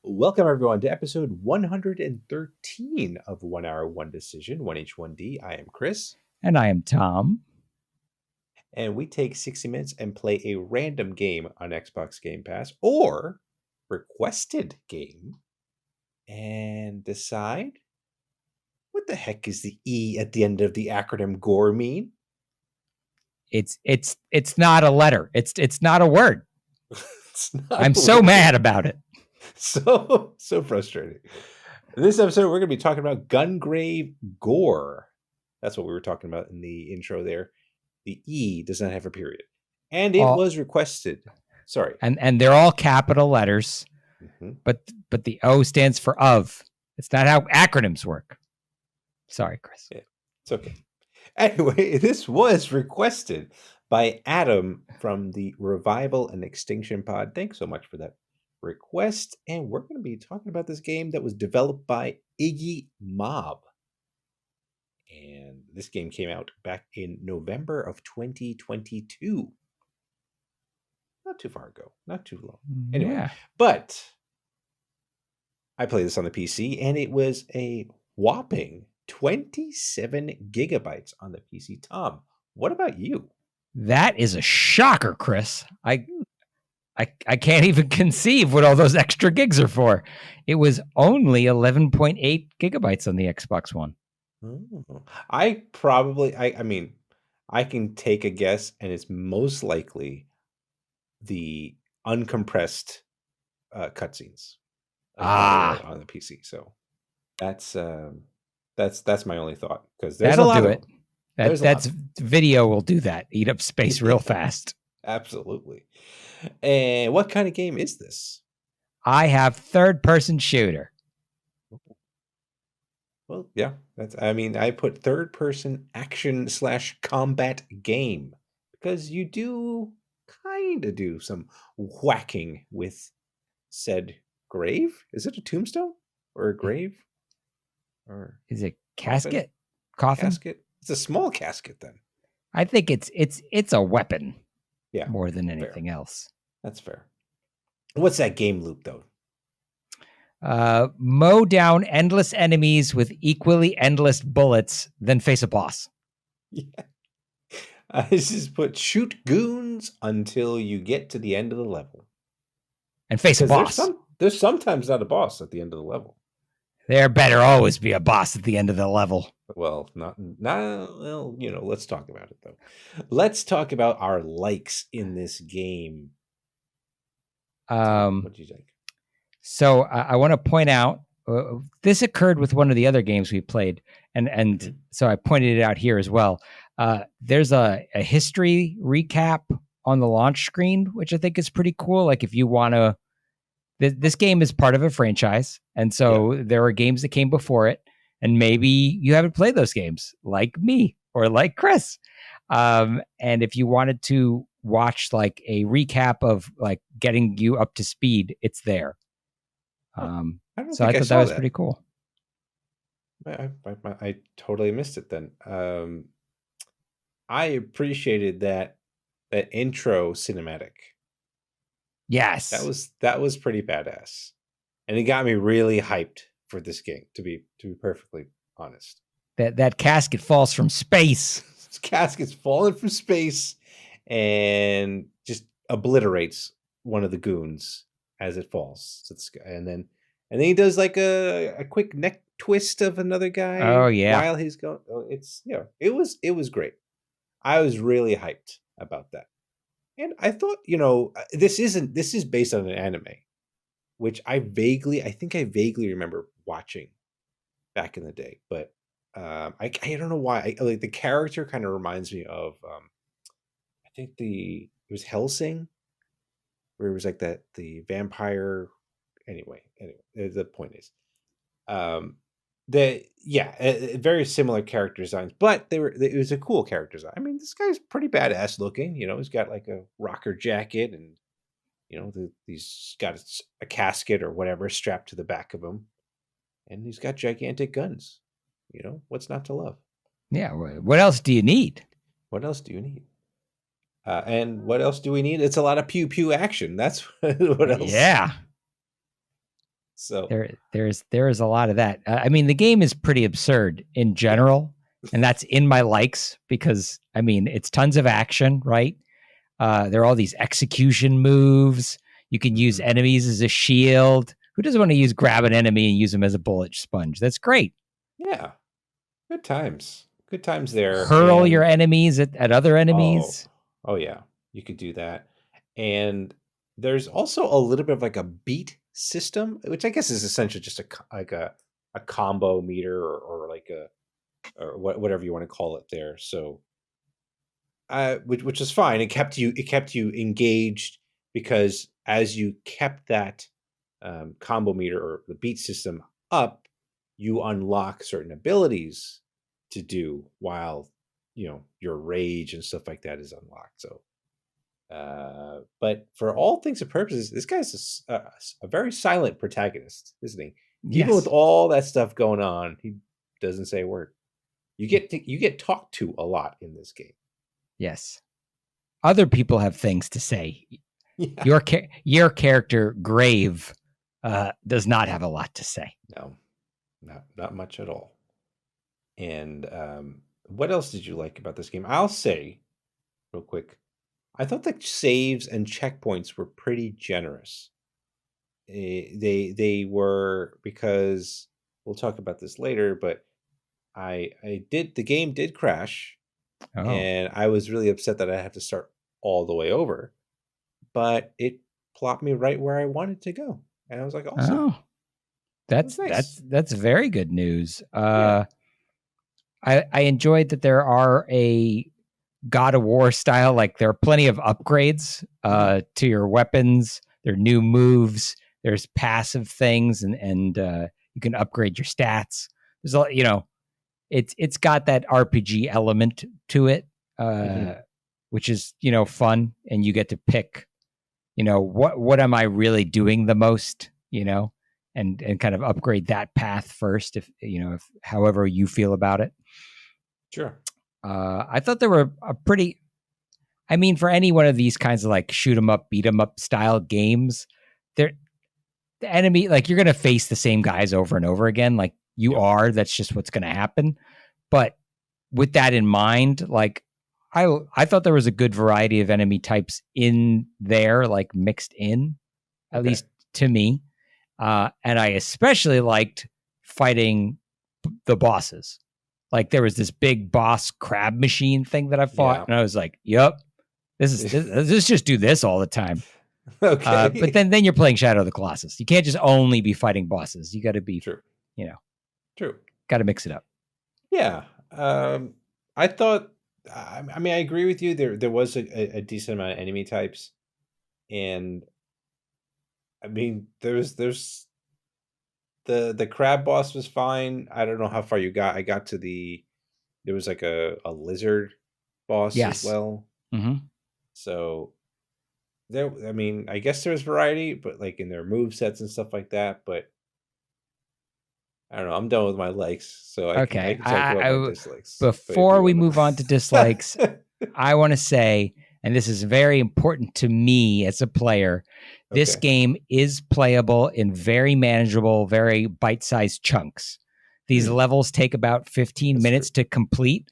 Welcome, everyone, to episode 113 of 1 Hour, 1 Decision, 1H1D. I am Chris. And I am Tom. And we take 60 minutes and play a random game on Xbox Game Pass or requested game and decide what the heck is the E at the end of the acronym G.O.R.E mean? It's not a letter. It's not a word. I'm so mad about it. So frustrating. In this episode, we're going to be talking about Gungrave G.O.R.E. That's what we were talking about in the intro there. The E does not have a period. And it was requested. Sorry. And they're all capital letters, but the O stands for of. It's not how acronyms work. Sorry, Chris. Yeah, it's okay. Anyway, this was requested by Adam from the Revival and Extinction Pod. Thanks so much for that request. And we're going to be talking about this game that was developed by IGGYMOB. And this game came out back in November of 2022. Not too far ago. Not too long. Anyway, yeah. But I played this on the PC, and it was a whopping 27 gigabytes on the PC. Tom, what about you? That is a shocker, Chris. I can't even conceive what all those extra gigs are for. It was only 11.8 gigabytes on the Xbox One. I mean, I can take a guess, and it's most likely the uncompressed cutscenes on the PC. So that's my only thought, because that'll do it. That's video will do that. Eat up space real fast. Absolutely. And what kind of game is this? I have third-person shooter. Well, yeah, I put third-person action/combat game, because you do kind of do some whacking with said grave. Is it a tombstone or a grave? Or is it casket? Coffin? Casket? It's a small casket then. I think it's a weapon. Yeah. More than anything else. That's fair. What's that game loop though? Mow down endless enemies with equally endless bullets, then face a boss. Yeah. I just put shoot goons until you get to the end of the level. And face a boss. There's sometimes not a boss at the end of the level. There better always be a boss at the end of the level. Well, well, let's talk about it though. Let's talk about our likes in this game. What do you think? So I want to point out, this occurred with one of the other games we played, and so I pointed it out here as well. There's a history recap on the launch screen, which I think is pretty cool. Like if you want to, this game is part of a franchise, and so there are games that came before it, and maybe you haven't played those games, like me or like Chris. And if you wanted to watch like a recap of like getting you up to speed, it's there. So I thought that was pretty cool. I totally missed it then. I appreciated that intro cinematic. Yes, that was pretty badass, and it got me really hyped for this game. To be perfectly honest, that casket falls from space. This casket's falling from space and just obliterates one of the goons as it falls to the sky, and then he does like a quick neck twist of another guy. Oh yeah, while he's going. Oh, it was great. I was really hyped about that. And I thought, this is based on an anime, which I vaguely remember watching back in the day, but I don't know why. Like the character kind of reminds me of, I think it was Hellsing, where it was like the vampire. Anyway, the point is, very similar character designs, but it was a cool character design. I mean, this guy's pretty badass looking. He's got like a rocker jacket, and he's got a casket or whatever strapped to the back of him, and he's got gigantic guns. What's not to love? Yeah. What else do you need? What else do you need? And what else do we need? It's a lot of pew pew action. That's what else. Yeah. So There's a lot of that. I mean, the game is pretty absurd in yeah. general, and that's in my likes because I mean, it's tons of action, right? There are all these execution moves. You can use Mhm. enemies as a shield. Who doesn't want to grab an enemy and use them as a bullet sponge? That's great. Yeah. Good times. Good times there. Hurl your And enemies at other oh, enemies. oh yeah, you could do that. And there's also a little bit of like a beat system, which I guess is essentially just like a combo meter or like a or whatever you want to call it there. So which is fine. It kept you engaged because as you kept that combo meter or the beat system up, you unlock certain abilities to do while your rage and stuff like that is unlocked. So, but for all things and purposes, this guy's a very silent protagonist, isn't he? Even with Yes. all that stuff going on, he doesn't say a word. You get talked to a lot in this game. Yes. Other people have things to say. Yeah. Your character Grave does not have a lot to say. No, not much at all. And what else did you like about this game? I'll say real quick. I thought the saves and checkpoints were pretty generous. They were because we'll talk about this later, but I did the game did crash, Oh, and I was really upset that I had to start all the way over. But it plopped me right where I wanted to go, and I was like, awesome. oh, It was nice. that's very good news. Yeah. I enjoyed that there are a God of War style, like there are plenty of upgrades Mhm. to your weapons. There are new moves. There's passive things, and you can upgrade your stats. There's a it's got that RPG element to it, Mhm. which is fun, and you get to pick what am I really doing the most, and kind of upgrade that path first, if however you feel about it. Sure. I thought there were a pretty. I mean, for any one of these kinds of like shoot 'em up, beat 'em up style games, they're the enemy, like you're gonna face the same guys over and over again. Like you Yep. are, that's just what's gonna happen. But with that in mind, like I thought there was a good variety of enemy types in there, like mixed in, at Okay. least to me. And I especially liked fighting the bosses. Like there was this big boss crab machine thing that I fought, Yeah. and I was like, "Yep, this just do this all the time." But Okay. then you're playing Shadow of the Colossus. You can't just only be fighting bosses. You got to be, True. you know, True. got to mix it up. Yeah. I thought. I mean, I agree with you. There was a decent amount of enemy types, and I mean, there's the crab boss was fine. I don't know how far you got. I got to there was like a lizard boss as Yes. well. Mm-hmm. So there, I mean, I guess there's variety, but like in their move sets and stuff like that. But I don't know. I'm done with my likes, so I Okay. can talk about my dislikes. But if Before you we want move on to dislikes, to, I want to say, and this is very important to me as a player, this okay, game is playable in very manageable, very bite sized chunks. These hmm, levels take about 15 that's true. minutes to complete.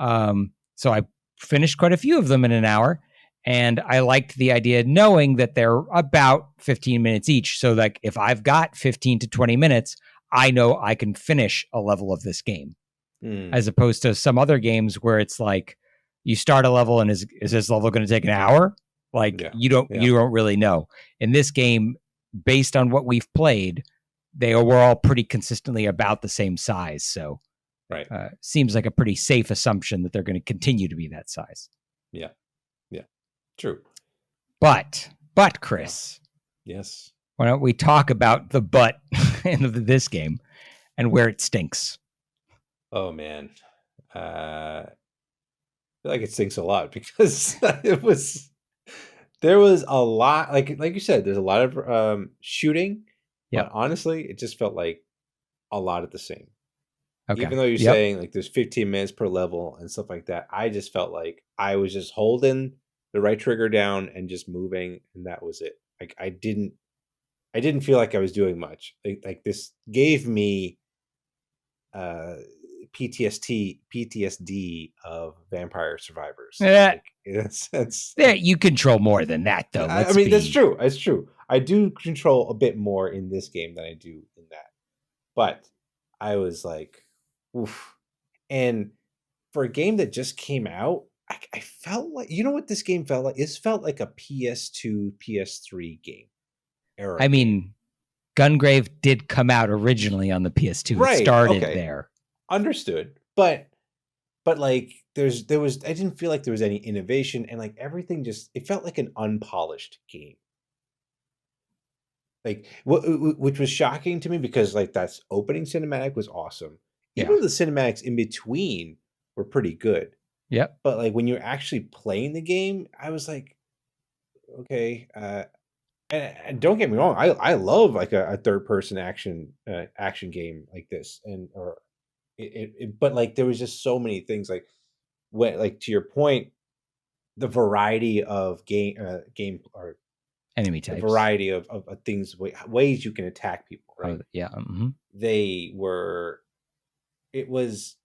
So I finished quite a few of them in an hour. And I liked the idea knowing that they're about 15 minutes each. So, like, if I've got 15 to 20 minutes, I know I can finish a level of this game, Hmm. as opposed to some other games where it's like you start a level and is this level going to take an hour? Like Yeah, yeah, you don't really know. In this game, based on what we've played, they were all pretty consistently about the same size. So right. seems like a pretty safe assumption that they're going to continue to be that size. Yeah, yeah, true. But Yeah, Chris, yes. why don't we talk about the butt in this game and where it stinks? Oh man, I feel like it stinks a lot because it was there was a lot like you said. There's a lot of shooting, but Yep. honestly, it just felt like a lot of the same. Okay. Even though you're Yep. saying like there's 15 minutes per level and stuff like that, I just felt like I was just holding the right trigger down and just moving, and that was it. Like I didn't. I didn't feel like I was doing much. Like this gave me uh PTSD of Vampire Survivors. Eh, Like in a sense, there, you control more than that, though. I Let's mean that's be. true. That's true. I do control a bit more in this game than I do in that. But I was like, oof. And for a game that just came out, I felt like, you know what this game felt like? It felt like a PS2, PS3 game, era I game. mean, Gungrave did come out originally on the PS2. It Right. started Okay. there. Understood. But like there was I didn't feel like there was any innovation, and like everything just it felt like an unpolished game. Like which was shocking to me because like that's opening cinematic was awesome. Yeah. Even the cinematics in between were pretty good. Yep. But like when you're actually playing the game, I was like, okay, and don't get me wrong, I love like a third person action game like this, and or but like there was just so many things like when like to your point, the variety of game or Enemy the types. variety of things ways you can attack people, right? Oh, yeah. Mm-hmm. They were it was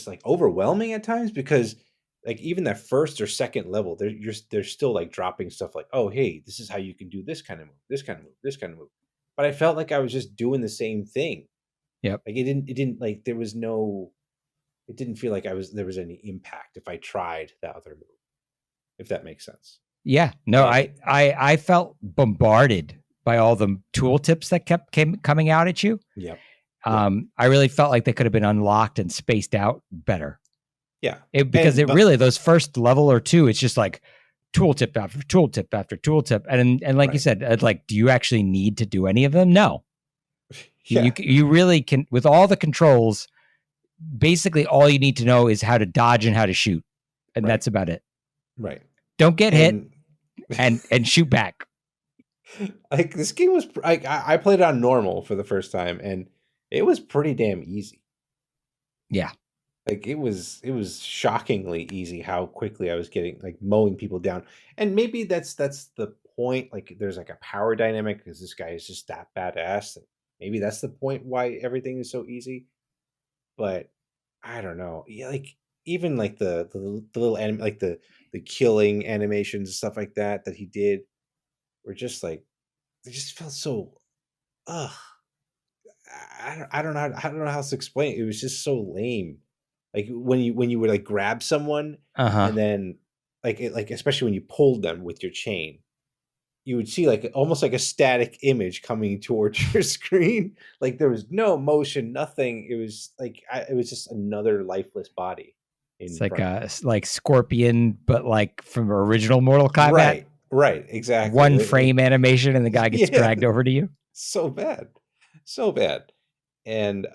like overwhelming at times because like even that first or second level they're still like dropping stuff like, oh hey, this is how you can do this kind of move, this kind of move, this kind of move. But I felt like I was just doing the same thing. Yep. Like it didn't like there was no it didn't feel like there was any impact if I tried that other move, if that makes sense. Yeah. No, And I felt bombarded by all the tooltips that kept coming out at you. yeah. I really felt like they could have been unlocked and spaced out better. Yeah. Because really those first level or two, it's just like tooltip after tooltip after tooltip, and like you said, like, do you actually need to do any of them? No. Yeah. You really can, with all the controls. Basically, all you need to know is how to dodge and how to shoot, and that's about it. Right. Don't get hit and shoot back. Like this game was, I played it on normal for the first time, and it was pretty damn easy. Yeah. Like it was shockingly easy how quickly I was getting like mowing people down. And maybe that's the point. Like there's like a power dynamic because this guy is just that badass. Maybe that's the point why everything is so easy. But I don't know. Yeah, like even like the little like the killing animations and stuff like that he did were just like they just felt so ugh. I don't know how to explain it. It was just so lame. Like when you would like grab someone and then like especially when you pulled them with your chain, you would see like almost like a static image coming towards your screen. Like there was no motion, nothing. It was like it was just another lifeless body. It's like a like Scorpion, but like from original Mortal Kombat. Right, exactly. One frame animation, and the guy gets dragged over to you. So bad. And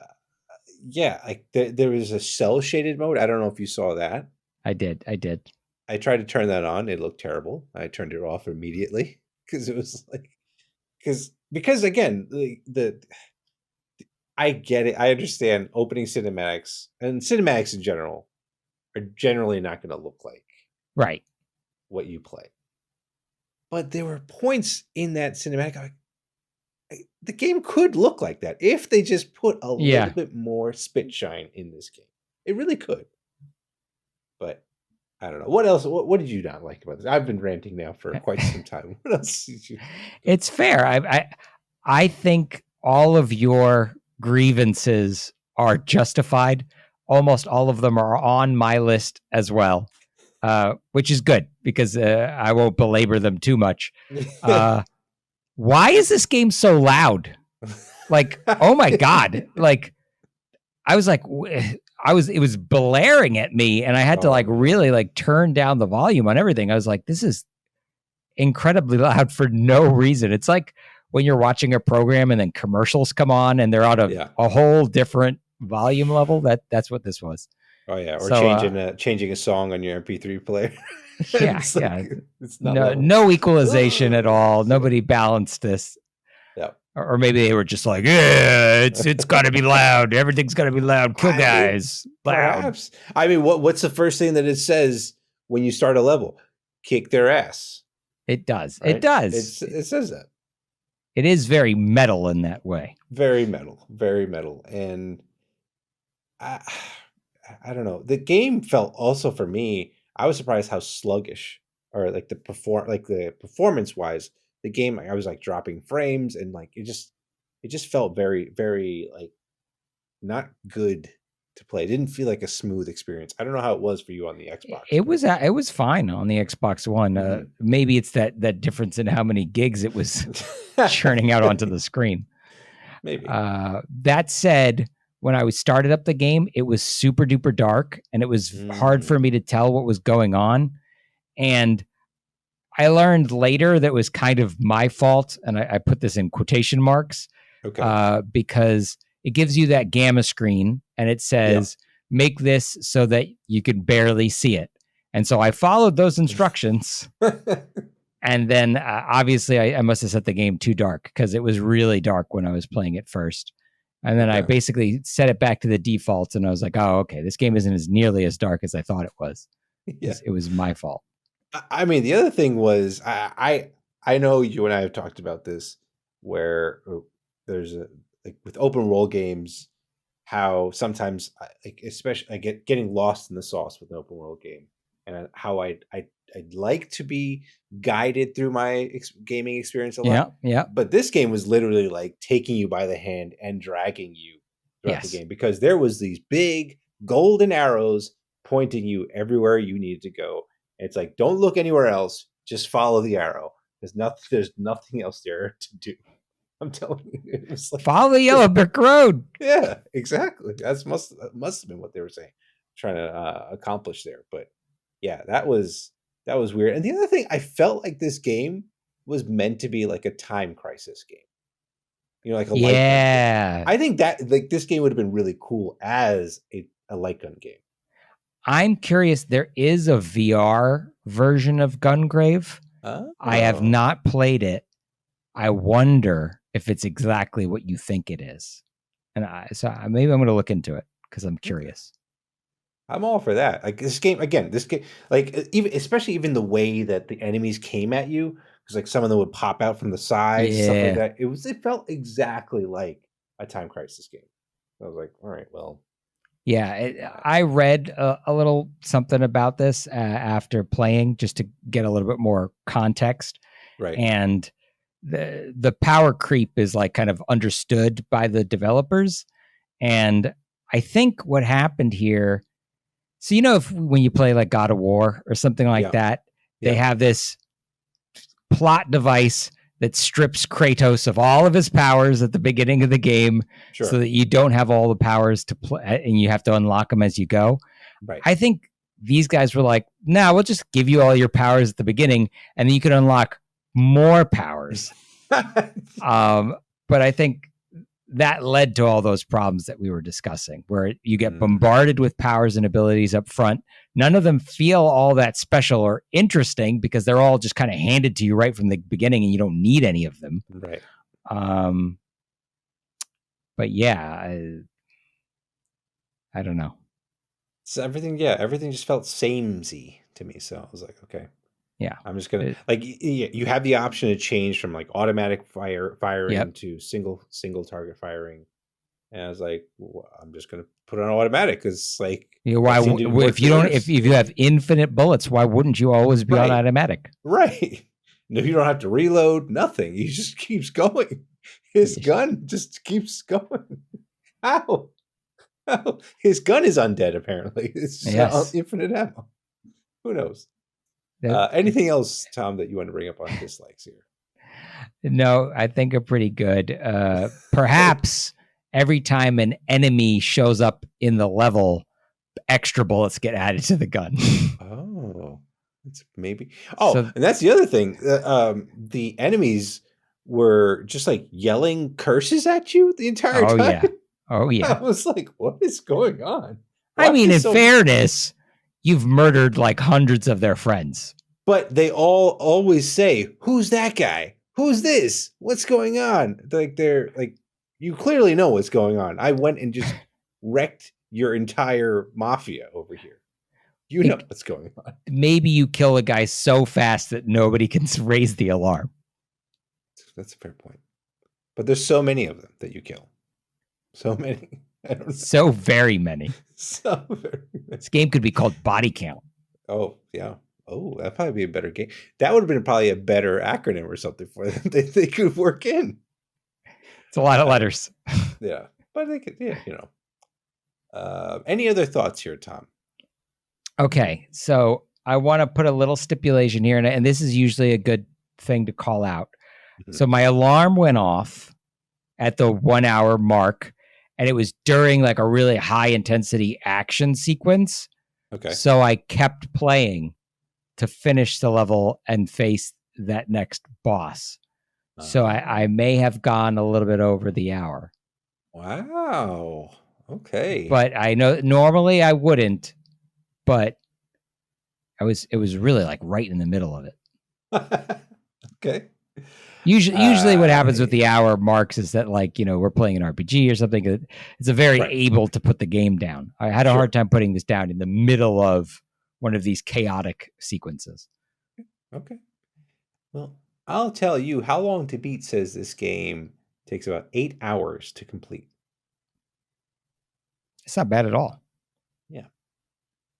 yeah, like there was a cell shaded mode. I don't know if you saw that. I did. I tried to turn that on. It looked terrible. I turned it off immediately because it was like because again the I get it. I understand opening cinematics and cinematics in general are generally not going to look like what you play. But there were points in that cinematic like the game could look like that if they just put a little bit more spit shine in this game. It really could. But I don't know. What else? What did you not like about this? I've been ranting now for quite some time. What else did you? It's fair. I think all of your grievances are justified. Almost all of them are on my list as well, which is good because I won't belabor them too much. Why is this game so loud? Like, oh my God. Like, I was like, it was blaring at me, and I had to like really like turn down the volume on everything. I was like, this is incredibly loud for no reason. It's like when you're watching a program and then commercials come on and they're out of a whole different volume level. That's what this was. Oh yeah, or changing a song on your MP3 player. It's no equalization at all. Nobody balanced this. Yeah. Or maybe they were just like, yeah, it's got to be loud. Everything's got to be loud. Kill guys. Loud. Perhaps. I mean, what's the first thing that it says when you start a level? Kick their ass. It does. Right? It does. It says that. it is very metal in that way. Very metal, very metal. And I, I don't know. The game felt also for me, I was surprised how sluggish or like the performance wise, the game, I was like dropping frames and like it just felt very, very like not good to play. It didn't feel like a smooth experience. I don't know how it was for you on the Xbox. It was fine on the Xbox One. Maybe it's that difference in how many gigs it was churning out onto the screen. Maybe. That said, when I started up the game, it was super duper dark, and it was hard for me to tell what was going on. And I learned later that was kind of my fault, and I put this in quotation marks, because it gives you that gamma screen, and it says, make this so that you can barely see it. And so I followed those instructions. And then obviously I must have set the game too dark, because it was really dark when I was playing it first. And then I basically set it back to the defaults, and I was like, oh, okay, this game isn't as nearly as dark as I thought it was. Yeah. It was my fault. I mean, the other thing was, I know you and I have talked about this, where there's like with open world games, how sometimes, especially I getting lost in the sauce with an open world game, and how I'd like to be guided through my gaming experience a lot. Yeah. But this game was literally like taking you by the hand and dragging you throughout the game, because there was these big golden arrows pointing you everywhere you needed to go. And it's like, don't look anywhere else. Just follow the arrow. There's nothing else there to do. I'm telling you, it was like, follow the yellow brick road. Yeah, exactly. That must have been what they were saying, trying to accomplish there. But yeah, that was weird. And the other thing, I felt like this game was meant to be like a time crisis game. You know, like a light gun game. I think that like this game would have been really cool as a light gun game. I'm curious. There is a VR version of Gungrave. I have not played it. I wonder if it's exactly what you think it is. And so maybe I'm going to look into it, because I'm curious. I'm all for that. Like this game, like especially even the way that the enemies came at you, because like some of them would pop out from the sides, stuff like that. It felt exactly like a time crisis game. I was like, all right, well. Yeah, I read a little something about this after playing, just to get a little bit more context. Right. And the power creep is like kind of understood by the developers. And I think what happened here, so you know, when you play like God of War or something like that, they have this plot device that strips Kratos of all of his powers at the beginning of the game, so that you don't have all the powers to play, and you have to unlock them as you go. Right. I think these guys were like, "Nah, we'll just give you all your powers at the beginning, and then you can unlock more powers." But I think that led to all those problems that we were discussing, where you get bombarded with powers and abilities up front. None of them feel all that special or interesting, because they're all just kind of handed to you right from the beginning, and you don't need any of them. Right. But yeah, I don't know. So everything just felt samey to me. So I was like, okay. Yeah, I'm just gonna you have the option to change from like automatic firing to single target firing, and I was like, well, I'm just gonna put it on automatic, because like, if you have infinite bullets, why wouldn't you always be on automatic? Right. No, you don't have to reload. Nothing. He just keeps going. His gun just keeps going. How? His gun is undead. Apparently, it's just infinite ammo. Who knows? Anything else, Tom, that you want to bring up on dislikes here? No, I think are pretty good. Perhaps every time an enemy shows up in the level, extra bullets get added to the gun. Oh, that's maybe. And that's the other thing. The enemies were just like yelling curses at you the entire time. Oh yeah. I was like, what is going on? I mean, in fairness, you've murdered like hundreds of their friends. But they always say, who's that guy? Who's this? What's going on? Like, they're like, you clearly know what's going on. I went and just wrecked your entire mafia over here. You know what's going on. Maybe you kill a guy so fast that nobody can raise the alarm. That's a fair point. but there's so many of them that you kill. So many. I don't know. So very many. So very many. This game could be called Body Count. Oh, yeah. Oh, that'd probably be a better game. That would have been probably a better acronym or something for them that they could work in. It's a lot of letters. Yeah. But they could, yeah, any other thoughts here, Tom? Okay. So I want to put a little stipulation here, and this is usually a good thing to call out. Mm-hmm. So my alarm went off at the 1 hour mark, and it was during like a really high intensity action sequence. Okay. So I kept playing to finish the level and face that next boss. So I may have gone a little bit over the hour. Wow. Okay. But I know normally I wouldn't, but it was really like right in the middle of it. Okay. Usually what happens with the hour marks is that, like, we're playing an RPG or something. It's a very able to put the game down. I had a hard time putting this down in the middle of one of these chaotic sequences. Okay. Well, I'll tell you, How Long to Beat says this game takes about 8 hours to complete. It's not bad at all. Yeah.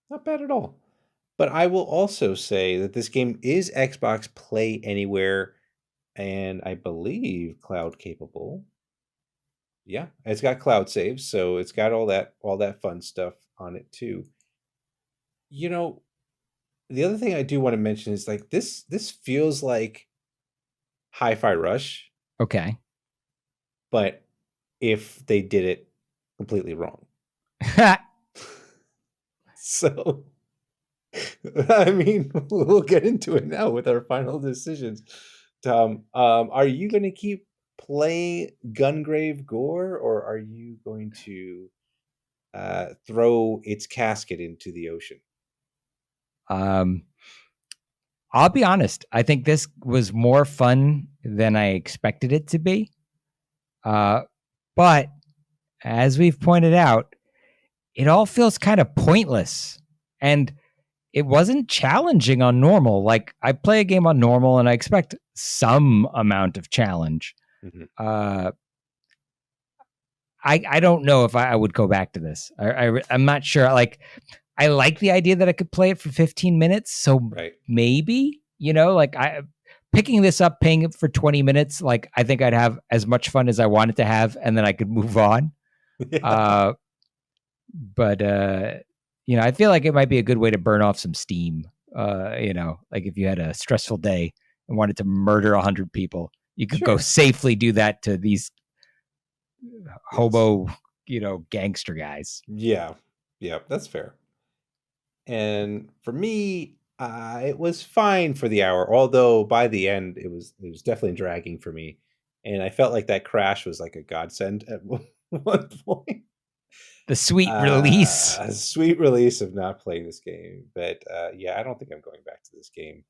Not bad at all. But I will also say that this game is Xbox Play Anywhere and I believe cloud capable. Yeah, it's got cloud saves, so it's got all that fun stuff on it too. The other thing I do want to mention is like this feels like Hi-Fi Rush. Okay. But if they did it completely wrong. So I mean, we'll get into it now with our final decisions. Tom, are you going to keep playing Gungrave Gore, or are you going to throw its casket into the ocean? I'll be honest. I think this was more fun than I expected it to be. But as we've pointed out, it all feels kind of pointless. And it wasn't challenging on normal. Like, I play a game on normal and I expect some amount of challenge. Mm-hmm. I don't know if I would go back to this. I'm not sure. Like, I like the idea that I could play it for 15 minutes. So maybe, like picking this up, paying it for 20 minutes, like I think I'd have as much fun as I wanted to have, and then I could move on. Yeah. But I feel like it might be a good way to burn off some steam. Like if you had a stressful day and wanted to murder 100 people, you could go safely do that to these hobo, gangster guys. Yeah, that's fair. And for me, it was fine for the hour, although by the end it was definitely dragging for me, and I felt like that crash was like a godsend at one point. The sweet release. A sweet release of not playing this game. But I don't think I'm going back to this game.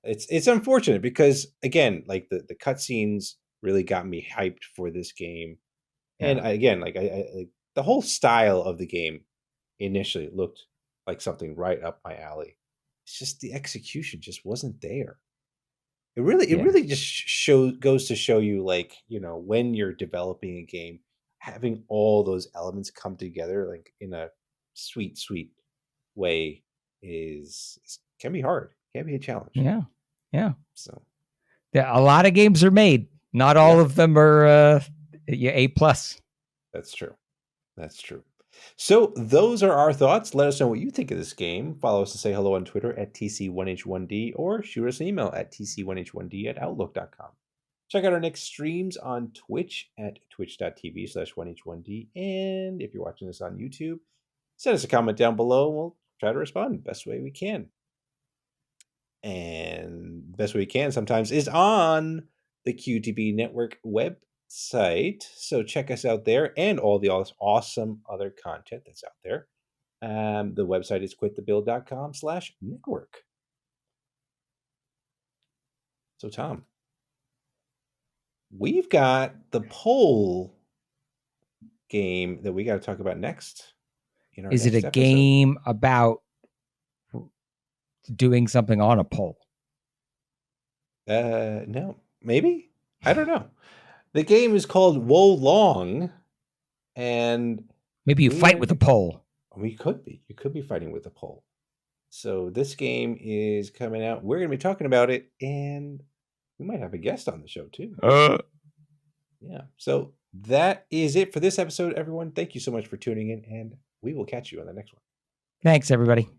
It's unfortunate because, again, like the cutscenes really got me hyped for this game. And again, like I the whole style of the game initially looked like something right up my alley. It's just the execution just wasn't there. It really just goes to show you, like, when you're developing a game, having all those elements come together like in a sweet way can be hard. Can be a challenge. Yeah. So a lot of games are made. Not all of them are A+. That's true. So those are our thoughts. Let us know what you think of this game. Follow us and say hello on Twitter at TC1H1D, or shoot us an email at TC1H1D@outlook.com. Check out our next streams on Twitch at twitch.tv/1H1D. And if you're watching this on YouTube, send us a comment down below and we'll try to respond the best way we can. And the best way we can sometimes is on the QTB Network website. So check us out there and all the awesome other content that's out there. The website is quitthebuild.com/network. So, Tom, we've got the poll game that we got to talk about next. Is it a game about doing something on a pole? No, maybe. I don't know. The game is called Wo Long, and Maybe you fight with a pole. We could be. You could be fighting with a pole. So this game is coming out. We're going to be talking about it, and we might have a guest on the show too. Yeah. So that is it for this episode, everyone. Thank you so much for tuning in, and we will catch you on the next one. Thanks, everybody.